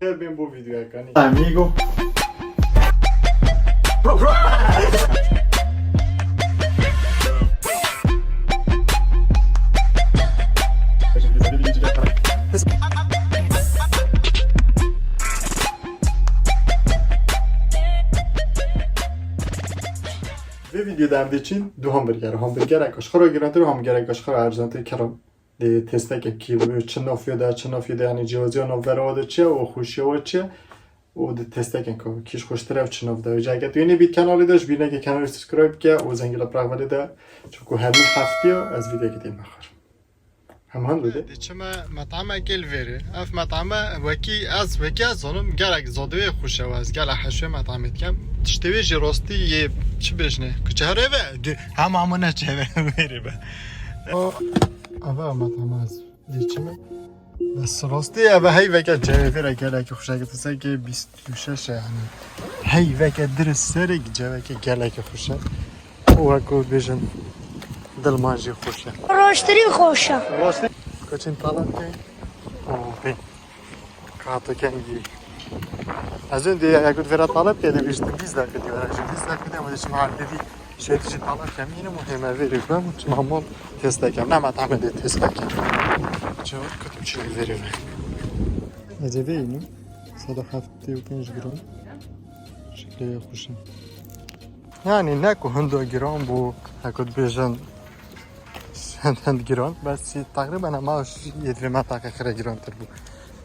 Ben bu videoya kanı. Amigo. Ve videoda hem de için dو همبرگر کاشخورا گرانتر همبرگر کاشخورا ارزانتر کردم دی تسته که چه نافیده یعنی جوازی ها نافراده چیه و خوشی و چیه و دی تسته که کیش خوشتره و چه نافده و جاگه تو اینه بید کانالی داشت بینه که کانال سبسکرایب که و زنگیلا پراغ ولی ده چونکو همی هفتی از ویدیو که دیم بخور همان بوده دیچه ما مطعمه گل ویره اف مطعمه وکی از اونم گلک زاده خوشه و از گل حشوه مطعمت کم تشتوی جی راستی یه چی بشنه که هره و همونه چه ویره به اوه مطعمه از دیچه ما بس راستی اوه هی وکه جوه گلک خوشه که تسه که 26 یعنی هی وکه درست سره جوه که گلک خوشه او اکو بیشن دل مانجی خوشه راشتری خوشه راستی کچین طلب که اوه بین کاتو کنگی از اون دیگه اگه فرا طلب کرده بیشتر 20 دقیقه دیگه راجع 20 دقیقه دیگه مدش محل دیدی شاید چی طلب کنم اینو مهمه ویری کنم چون همون تست کنم نه مطعم دی تست کنم چون کدوم چی ویری کنم از اینو 175 گرم شکلی خوشم یعنی نکو هندو گرم بو اکود بیشتر هند گران بس تقریبا هماش یه دو منطقه خیلی گران تر بود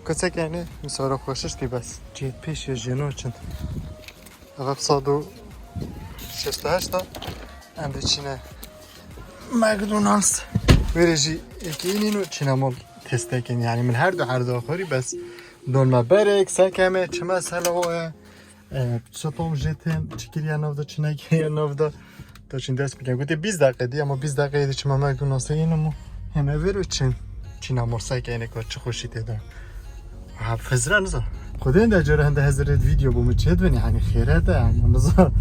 کسی که اینه مثلا خوشش دی بس جیت پیش یا جنو چند اغاب 168 تا هم چینه مکدونالدز ویرجی که اینو چینه مال تسته کنی یعنی من هر دو آخری بس دون برک سکمه چه مسئله های چطور جتن چکیری نودا چنه کیری نودا تا چین دست میگم گویی 20 دقیقه دی اما 20 دقیقه دی چما مکدونالدز اینو همه ویرو چین امورسای که اینه که چه خوشی تیده حافظ نزا خدا این در جاره هنده هزارت ویدیو بومو چید بینی یعنی خیره ده اما نزا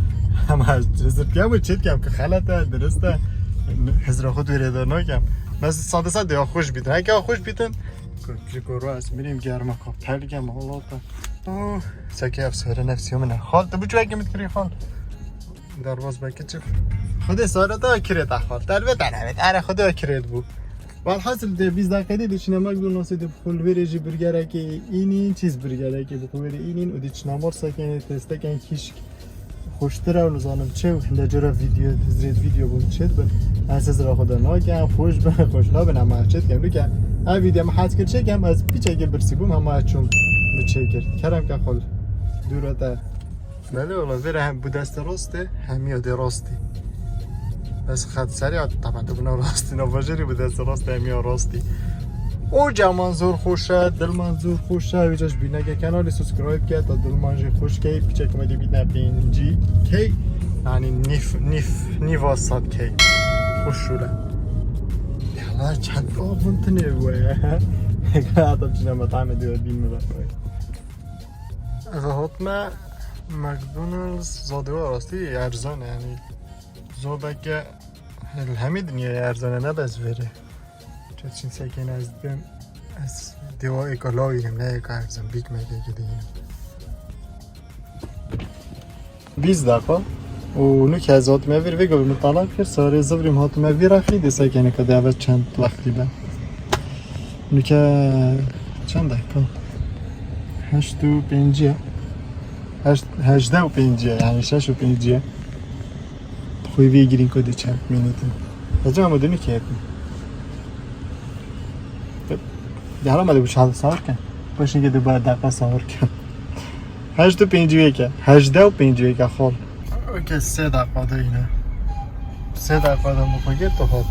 همه هزارت کم و چید کم که خلطه درسته هزار خود ویره دار ناکم مثل ساده دیا خوش بیتن اگه خوش بیتن که رو از میریم گرمه کاب تلگم حالا تا سکه افساره نفسی همونه خال تو بچه اگه میتکری خال درواز بکه چه خدا ساره دا کرد خال تلوه تنوید اره خدا کرد بود والحاصل ده 20 دقیقه دی چنه مکدونالدز دی بخول ویرجی برگره که اینین چیز برگره که بخول ویره اینین و دی چنه مارسا که تسته که کیش خوشتره و نزانم چه و هنده جرا ویدیو تزرید ویدیو بود چید بن از از را خدا ناگم خوش بن خوش نابن همه چید کم رو که ها ویدیو ما حد کرد چه کم از پیچه که برسی بوم همه چون بچه کرد کرم که خال دوراته بله اولا ویره هم بودست راسته همی آده راستی بس خد سریع طبعا تو بنا راستی نواجری بود از راست همیا راستی او جا منظور خوشه دل منظور خوشه ویجاش بینه که کانال سبسکرایب کرد تا دل منظور خوش کی پیچه کمدی بینه پینجی کی یعنی نیف صد کی خوش شده یالا چند آبون تنوه اگه آدم چنه مطعم دیو بین مبخواه حتما مکدونالدز زاده و راستی ارزانه یعنی زوده که همه دنیا ارزانه نباز وره چون سکن از دم از دیوای کلاویم نه که ارزان بیگ مگه که دیگه 20 دقیقه و نو که از هاتمه ویر ویگو مطالعه کرد ساره زبریم هاتمه ویر خیلی سکنه که دیوه چند وقتی به نو که چند دقیقه 8 و 5 یعنی 6 و 5 خوی بگیرین کدی چند مینوته بچه هم دونی که ده حالا مده بوش سوار کن باشین که دو باید دقیقه سوار کن 8 و 5 که 18 و 5 که خال اوکی 3 دقیقه ده اینه 3 دقیقه ده مپاگه تو خود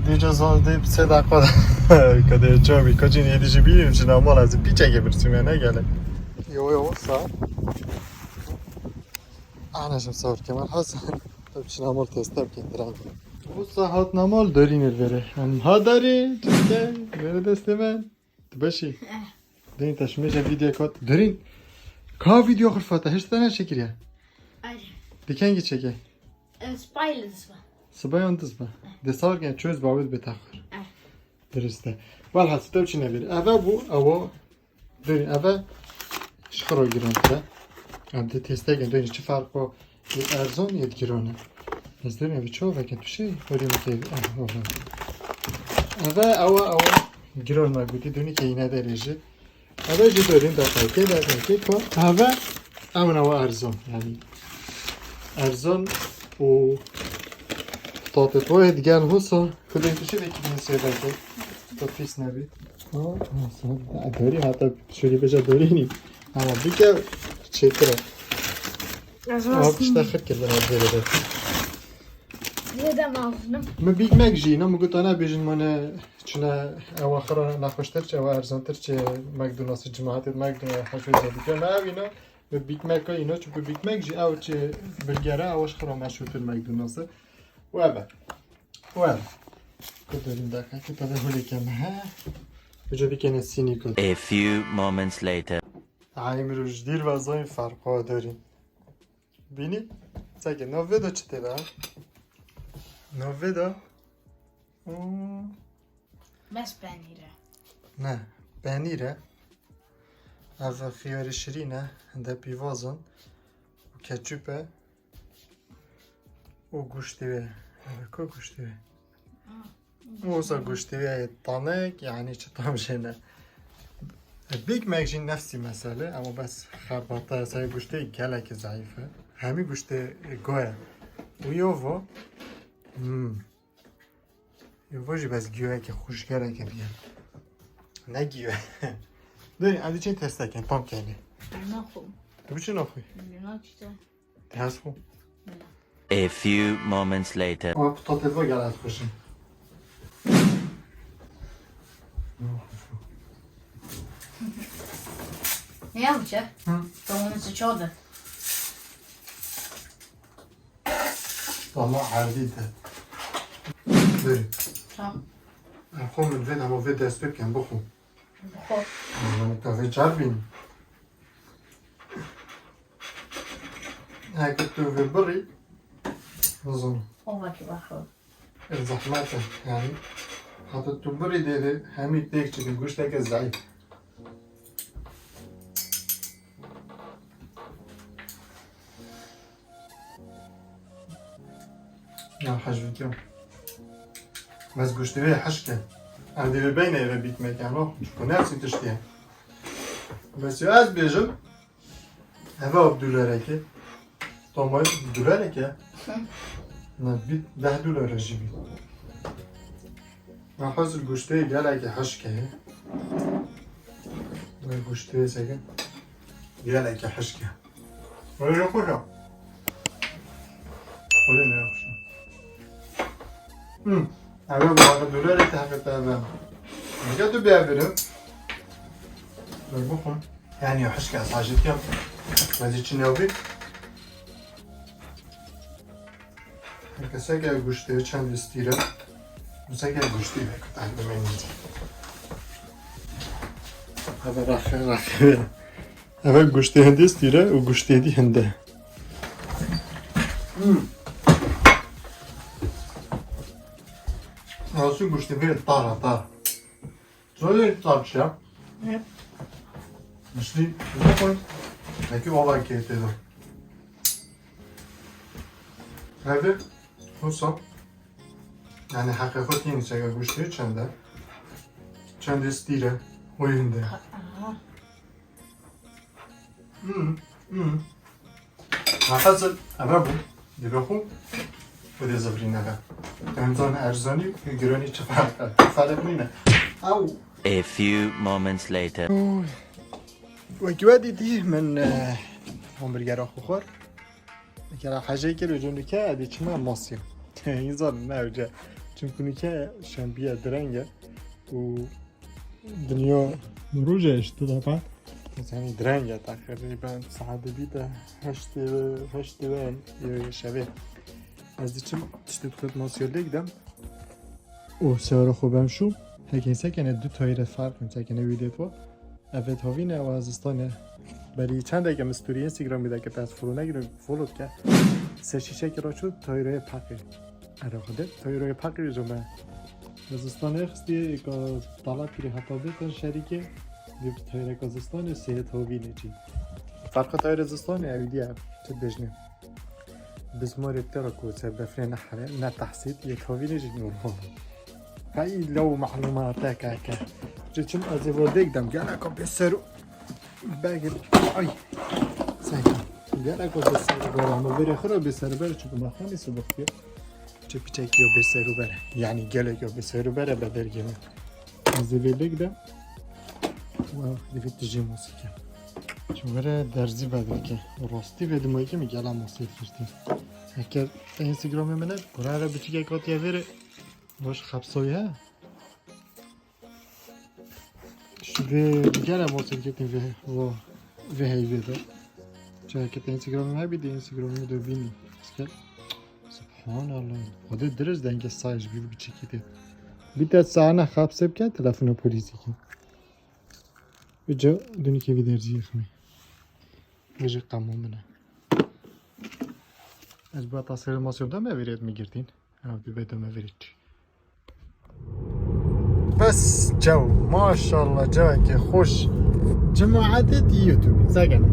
دیجا زاده 3 دقیقه ده کده چابی کچین یه دیجی بیریم چه نامال از پیچه که برسیم یا نگله یو سوار أنا شو صور كمان حسن طيب شو نعمل تستاب كنتران وصحات نعمل دارين الفرح ها دارين جدا غير دستمان تبشي دارين تشميش فيديو كات دارين كا فيديو آخر فاتح هشت تنها شكريا دي كان جي شكي سبايل تصبح صبايا تصبح دي صار كان تشوز بعود بتاخر درسته والحال ستوب شي نبير أبا بو أو دارین اول شخرا گرانتره عمده تسته گن دارین چه فرق با یه ارزان یه گرانه از دارین اوه چه وکن تو شی بریم که اوه گران ما بودی دونی که اینه دریجه اوه جه دارین دقیقه که اوه ارزان یعنی ارزان و طاطت دیگر حسا کدوم توشی دیگه نسیه داره تا پیس نبید داری حتی شوری بجا دارینی اما بگه چطوره اما بیشتر خد کرد بنا بره ده زیاده مغزنم ما بیگ مک جی اینا مگو تا نبیجن منه چونه او آخرا نخوشتر چه او ارزانتر چه مکدونالدز جماعتت مکدونالدز حشوی زدی که ما اینا به بیگ مک اینا چون به بیگ مک جی او چه برگره اوش خرا مشهورتر مکدونالدز و اول کداریم دقیقه که تا به هولی کم ها بجا بیکنه سینی کد A few moments later. عایم روش دیر وضعی فرقا داریم بینی؟ سگه نوه دا چه تیده؟ نوه دا؟ بس پنیره نه پنیره او خیار شیرینه هنده پیوازن و کچوپه و گوشتیوه که گوشتیوه موسا گوشتیوه تانک یعنی چه تامشنه بیگ مک جین نفسی مسئله اما بس خرباته سای گوشته گلک ضعیفه همین گوشته گوه و یوو یوو جی بس گیوه که خوشگره که بیان نه گیوه دارین عدی چین تسته کن پام کنی نخو تو بچه نخوی؟ نه چیزه تی هست خو؟ A few moments later. اما پتاتلوا گلت خوشیم نه بچه تو اونو چه چاده والله عردیده دارین تا خو من وید اما وید دست بکن بخون خب من کافی جربین اگه تو بری نظام اوه که بخور زحمته یعنی حتی تو بری دیده همین دیگه چیزی گوشته که ضعیف نه حجویتیم بس گوشته به حشکه عندي ببينه إذا بيت مكانه شكون نفسي تشتيه بس ياز بيجم هذا $10 طماي $10 نبيت $10 جيبي ما حاصل گوشته گلک حشکه ما گوشته سگه گلک حشکه ولی جو خوشم ولی نه خوشم اول با $10 تحقیق دادم میگه تو بیا برم بخون یعنی حشکه از حاجت کم وزی چی نوبی کسی که گوشته چند استیره مثلا که گوشتی بکن تحقیق منید اول رخه اول گوشته هنده استیره و گوشته دی هنده Nasıl guştu bir tar. Söyle tarçı ya. Evet. Nasıl? Ne koy? Peki o var ki dedi. Hadi. Nasıl? Yani hakikat yeni sefer guştu çende. Çende stile oyunda. Hazır. Ama bu. Dibehu. و دی زبرینه ها امزان ارزانی گرانی چه فرق نینه او A few moments later. و گوه دیدی من همبرگر آخو خور اگر حاجه که رو جونی که ادی چی من ماسیم این زن نه اوجه چون کنی که شنبیه درنگه و دنیا مروجه اشته دابا یعنی درنگه تقریبا ساعت بیده هشتی بین یه شبه از دیچم تشتت خود ماسیاله گدم او سیاره خوبم شو هکین سکنه دو تایر فرق می سکنه ویدیو اوت هاوینه و از استانه بلی چند اگه مستوری اینستاگرام میده که پس فرو نگیره فولوت که سه شیشه که را شد تایره پاکی اره خوده تایره پاکی جمعه از استانه خستی که طالب کری حتی بیتن شریکه دیو تایر کازستان سیت هاوی نچی فرق تایر زستان اویدیه چه بجنه بزمار ترى كوسه بفرين حرق نا تحسيت يتهوي نجي نورها هاي لو معلوماتك هكا جيتم ازيفوديك دم قالكم بيسرو باقي اي ساكن قالكم بيسرو قالوا ما بيري خرا بيسرو بره چون ما خاني سبختي چه بيچكيو بيسرو بره يعني قالكم بيسرو بره بدرجه ازيفوديك دم وخليفه تجي موسيقى چون بره درزی بده که راستی بدمایی که میگه الان موسیقی کردیم اگر اینستاگرام منه برای را بچه که کاتیه بره باش خبسایی ها شوه دیگر هم موسیقی کردیم و هیوه ده چه که اینستاگرام ها بیده اینستاگرام دو بینی سبحان الله خدا درست دنگ سایش بی بچه کده بیده سانه خبسه بکن تلفن پولیسی کن بجا دونی که بیدرزی خمی میشه قمومنه از با تصویر ماسیوم ما ویرید میگردین عبدی بدون ویرید بس جو ماشاءالله جو که خوش جماعت یوتیوب زگنه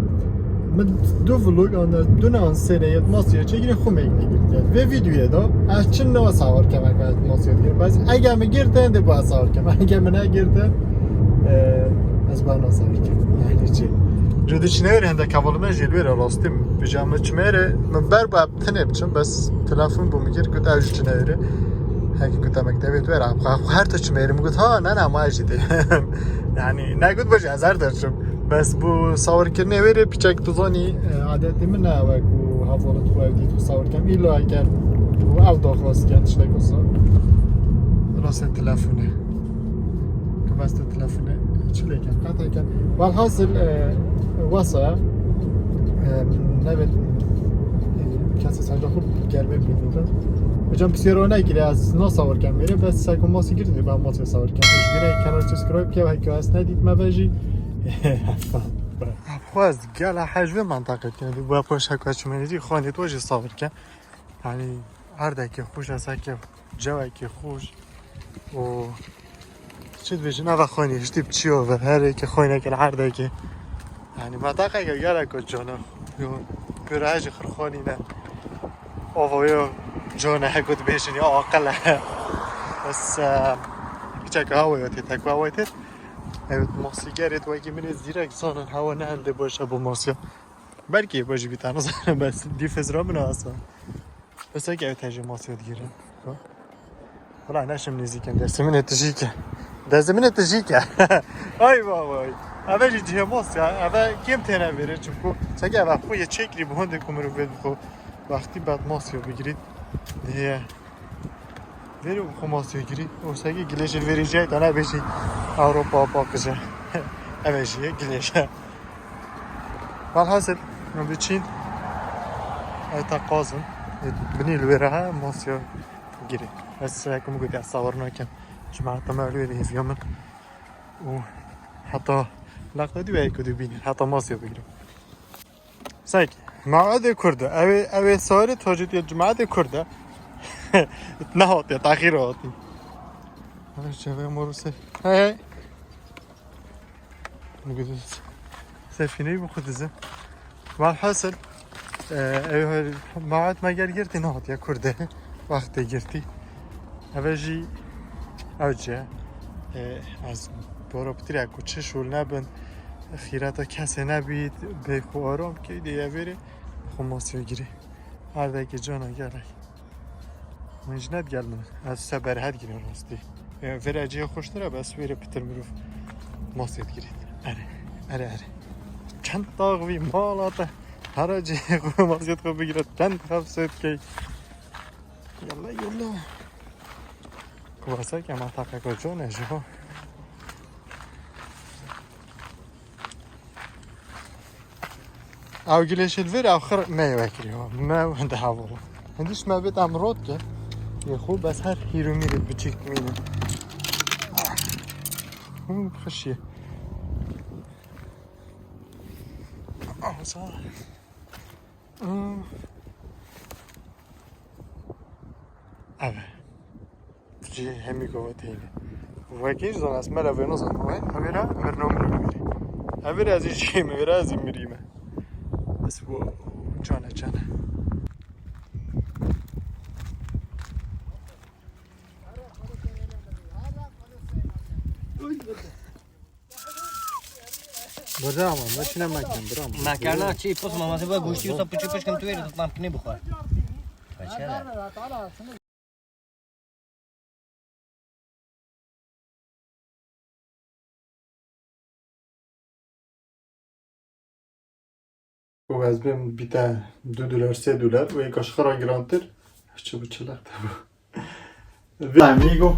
من دو ولوگ آن دو آن سریت ماسیو چگیری خوب میگیرید و ویدیو دا از چند نوع سوار کم اگر ماسیو دیگر بس اگر میگیردن ده با سوار کم اگر من نگیردن از با نسوار کم یعنی چی جدیش نهره هنده کاولمه جلوی را راستیم بجامه چمره من بر با ابتنه بچم بس تلفن بو میگیر گفت اوش نهره هکی گفت مکتبیت برم هر تا چمره میگفت ها نه ما اجیده یعنی نگفت باشه ازار درشم بس بو سوار کرنه وره پیچک توزانی عادتی من نه وکو حوالت رو اودی تو سوار کم ایلا اگر او داخل کردش نگوسا راست تلفنه که بس تلفنه چلی کن قطعه کن والحاصل واسه نبید کسی سجا خوب گرمه بیدید بجام بسیارانه گیری از نا سوار کم میره بس سکن ماسی گیردی با ماسی سوار کم میره کنار سبسکرایب که و هکی هست ندید ما بجی خواست گل حجوه منطقه کنید با پاش هکو چمنیدی خانه توجه سوار کم یعنی هر دکی خوش است که جوه که خوش و چید بیشتر نه خانی اشتیب چیو و هر که خانه که هر دکی یعنی منطقه که گره که جانا برای خرخانی نه آوایو جانا هکود بیشتر یا آقله بس بیچه که هوایاتی تکو هوایتید اوید ماسیگرید و اگه من زیرک زانن هوا نهنده باشه با ماسیا بلکه باشه بیتن زانن بس دیفز را منو اصلا بس اگه اوید هجه ماسیا دیگرن ولی نشم نزیکن در زمین تشیکه در زمین تشیکه ای بابای اولی جه ماسیا اول کم تنه بره چونکو سگه اول خوی چکری به هنده کمرو بید بخو وقتی بعد ماسیا بگیرید دیگه وری بخو ماسیا گیرید و سگه گلیش وری جای دانه بشی اروپا باقشه اوشیه گلیشه والحاصل من بچین تا قازم بني الوراها ماسيو جري بس هيكم قلت صورنا كم جماعة مالو اللي في يوم وحتى لقطة دي هيك دبيني حتى ماسيو بيجري سايك معاد كردة أوي صارت توجد الجماعة كردة نهات يا تأخيرات هذا الشباب مرسل هاي نقول سفينة بخد زين والحاصل معاد ما گرتی نهات یا کرده وقتی گرتی اوجی اوجه از بارا بطری اکو چه شول نبند خیراتا کسی نبید به خو آرام که دیگه بره خو ماسیو گیری هر دکی جانا گرک منج ند گل من از سبر هد گیری راستی وره اجیه خوشتره بس وره پتر مروف ماسیو گیرید اره چند داغوی مالاته هر جای خوب ماسیت خوب بگیرد چند خوب سوید که یلا واسه که منطقه کجا نجا او گلیش الویر آخر میوه کری ها ما هنده حوالا هندیش ما بید امراد که یه خوب بس هر هیرو میرید بچیک مینه خوب خوشیه صار اوه جي همي قوتيني وكيش زن اسمه لفينو زن وين هبيرا مرنو مرمي هبيرا زي شيء مبيرا زي مريمة بس بو جانا جانا برام ما چنم مکن برام مکرنا چی پس ماماسه با گوشتی و سپوچی پشکم تو ایرد ممکنه بخور بچه و از بیم بیتا $2 $3 و یک اشخرا گرانتر چه بچه لخته بو amigo